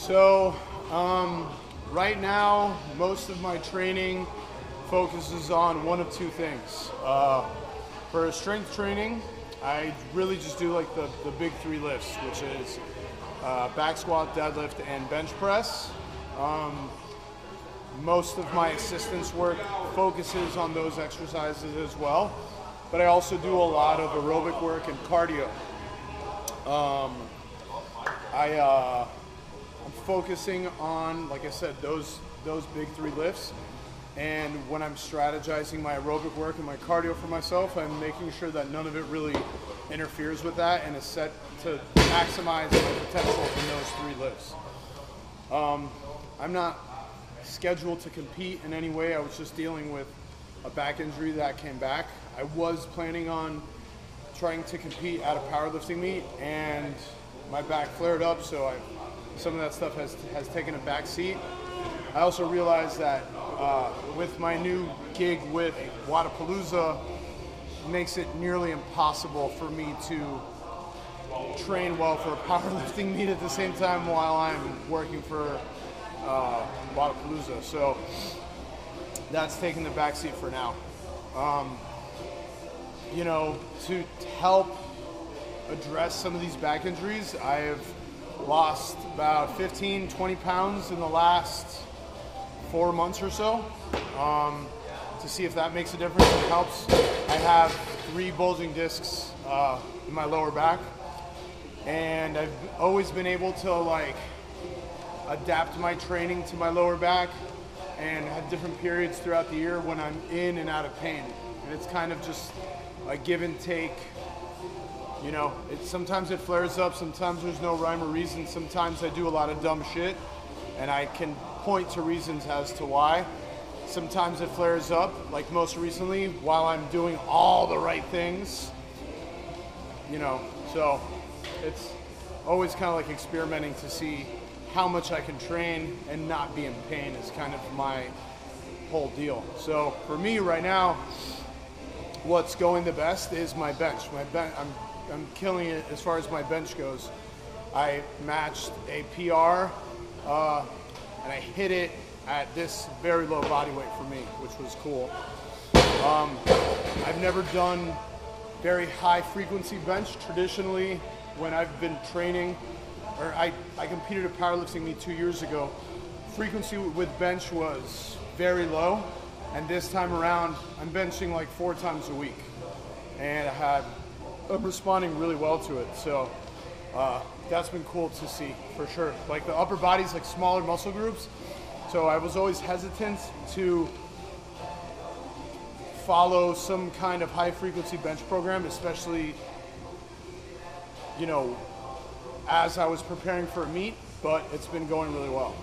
So, right now, most of my training focuses on one of two things. For strength training, I really just do like the big three lifts, which is back squat, deadlift, and bench press. Most of my assistance work focuses on those exercises as well, but I also do a lot of aerobic work and cardio. I'm focusing on, like I said, those big three lifts, and when I'm strategizing my aerobic work and my cardio for myself, I'm making sure that none of it really interferes with that and is set to maximize my potential in those three lifts. I'm not scheduled to compete in any way. I was just dealing with a back injury that came back. I was planning on trying to compete at a powerlifting meet, and my back flared up, so some of that stuff has taken a back seat. I also realized that with my new gig with Wadapalooza, it makes it nearly impossible for me to train well for a powerlifting meet at the same time while I'm working for Wadapalooza. So that's taking the back seat for now. You know, to help address some of these back injuries, I have lost about 15, 20 pounds in the last 4 months or so, to see if that makes a difference and helps. I have 3 bulging discs in my lower back, and I've always been able to like adapt my training to my lower back and have different periods throughout the year when I'm in and out of pain. And it's kind of just a give and take. You know, sometimes it flares up, sometimes there's no rhyme or reason, sometimes I do a lot of dumb shit and I can point to reasons as to why. Sometimes it flares up, like most recently, while I'm doing all the right things. You know, so it's always kind of like experimenting to see how much I can train and not be in pain is kind of my whole deal. So for me right now, what's going the best is my bench. I'm killing it as far as my bench goes. I matched a PR and I hit it at this very low body weight for me, which was cool. I've never done very high frequency bench. Traditionally, when I've been training, or I competed at powerlifting meet 2 years ago, frequency with bench was very low, and this time around I'm benching like 4 times a week, and I'm responding really well to it. So that's been cool to see for sure. Like the upper body's like smaller muscle groups, so I was always hesitant to follow some kind of high frequency bench program, especially, you know, as I was preparing for a meet, but it's been going really well.